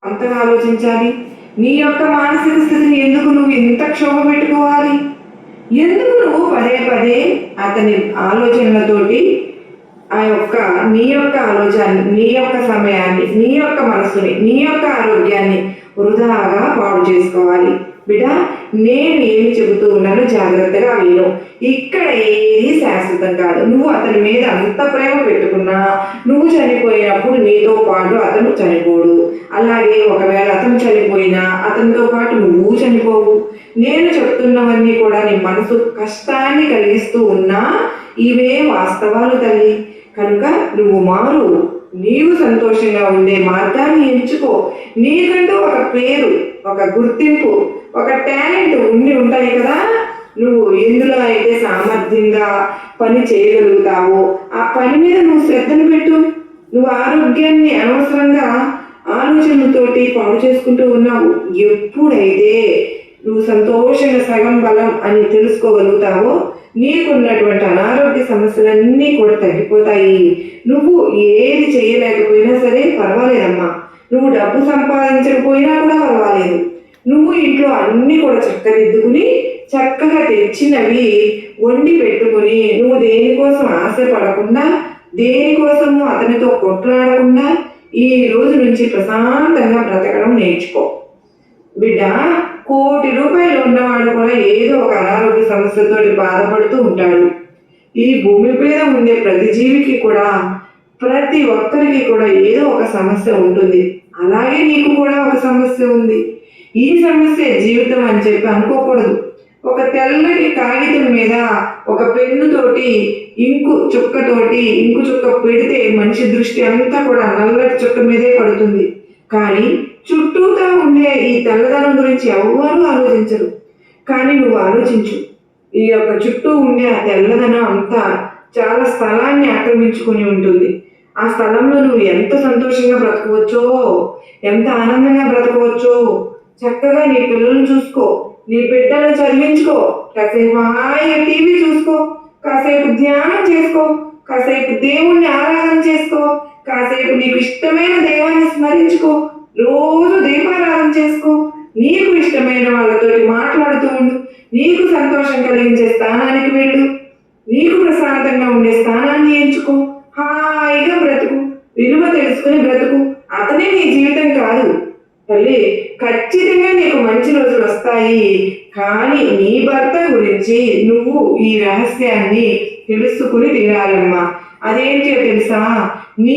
అంతగా ఆలోచించాలి? నీ యొక్క మానసిక స్థితిని ఎందుకు నువ్వు ఇంత క్షోభ పెట్టుకోవాలి? ఎందుకు నువ్వు పదే పదే అతని ఆలోచనలతోటి ఆ యొక్క నీ యొక్క ఆలోచన, నీ యొక్క సమయాన్ని, నీ యొక్క మనసుని, నీ యొక్క ఆరోగ్యాన్ని వృధాగా పాడు చేసుకోవాలి? బిడ్డ, నేను ఏమి చెబుతూ ఉన్నానో జాగ్రత్తగా విను. ఇక్కడ ఏది శాశ్వతం కాదు. నువ్వు అతని మీద అంత ప్రేమ పెట్టుకున్నా నువ్వు చనిపోయినప్పుడు నీతో పాటు అతను చనిపోడు. అలాగే ఒకవేళ అతను చనిపోయినా అతనితో పాటు నువ్వు చనిపోవు. నేను చెప్తున్నవన్నీ కూడా నీ మనసు కష్టాన్ని కలిగిస్తూ ఉన్నా ఇవే వాస్తవాలు తల్లి. కనుక నువ్వు మారు. నీవు సంతోషంగా ఉండే మార్గాన్ని ఎంచుకో. నీకంటూ ఒక పేరు, ఒక గుర్తింపు, ఒక టాలెంట్ ఉంటాయి కదా. నువ్వు ఎందులో అయితే సామర్థ్యంగా పని చేయగలుగుతావో ఆ పని మీద నువ్వు శ్రద్ధను పెట్టు. నువ్వు ఆరోగ్యాన్ని అనవసరంగా ఆలోచనలతోటి పాడు చేసుకుంటూ ఉన్నావు. ఎప్పుడైతే నువ్వు సంతోషంగా సగం బలం అని తెలుసుకోగలుగుతావో నీకున్నటువంటి అనారోగ్య సమస్యలన్నీ కూడా తగ్గిపోతాయి. నువ్వు ఏది చేయలేకపోయినా సరే పర్వాలేదమ్మా. నువ్వు డబ్బు సంపాదించకపోయినా కూడా పర్వాలేదు. నువ్వు ఇంట్లో అన్నీ కూడా చక్కదిద్దుకుని చక్కగా తెచ్చినవి వండి పెట్టుకుని నువ్వు దేనికోసం ఆశపడకుండా, దేనికోసము అతనితో కొట్లాడకుండా ఈ రోజు నుంచి ప్రశాంతంగా బ్రతకడం నేర్చుకో. బిడ్డ, ₹1,00,00,000 ఉన్నవాడు కూడా ఏదో ఒక అనారోగ్య సమస్యతో బాధపడుతూ ఉంటాడు. ఈ భూమి మీద ఉండే ప్రతి జీవికి కూడా, ప్రతి ఒక్కరికి కూడా ఏదో ఒక సమస్య ఉంటుంది. అలాగే నీకు కూడా ఒక సమస్య ఉంది. ఈ సమస్య జీవితం అని చెప్పి అనుకోకూడదు. ఒక తెల్లటి కాగితం మీద ఒక పెన్నుతోటి ఇంకు చుక్క పెడితే మనిషి దృష్టి అంతా కూడా నల్లటి చుక్క మీదే పడుతుంది. కానీ చుట్టూతా ఉండే ఈ తెల్లదనం గురించి ఎవ్వరూ ఆలోచించరు. కానీ నువ్వు ఆలోచించు. ఈ యొక్క చుట్టూ ఉండే ఆ తెల్లదనం అంతా చాలా స్థలాన్ని ఆక్రమించుకొని ఉంటుంది. ఆ స్థలంలో నువ్వు ఎంత సంతోషంగా బ్రతకవచ్చో, ఎంత ఆనందంగా బ్రతకవచ్చో. చక్కగా నీ పిల్లలను చూసుకో, నీ బిడ్డలను చదివించుకో, కాసేపు హాయిగా టీవీ చూసుకో, కాసేపు ధ్యానం చేసుకో, కాసేపు దేవుణ్ణి ఆరాధన చేసుకో, కాసేపు నీకు ఇష్టమైన దైవాన్ని స్మరించుకో, రోజు దీపారాధన చేసుకో, నీకు ఇష్టమైన వాళ్ళతోటి మాట్లాడుతూ ఉండు, నీకు సంతోషం కలిగించే స్థానానికి వెళ్ళు, నీకు ప్రశాంతంగా ఉండే స్థానాన్ని ఎంచుకో, హాయిగా బ్రతుకు, విలువ తెలుసుకుని బ్రతుకు. అతనే నీ జీవితం కాదు తల్లి. ఖచ్చితంగా నీకు మంచి రోజులు వస్తాయి. కానీ నీ భర్త గురించి నువ్వు ఈ రహస్యాన్ని తెలుసుకుని తీరాలమ్మా. అదేంటో తెలుసా? నీ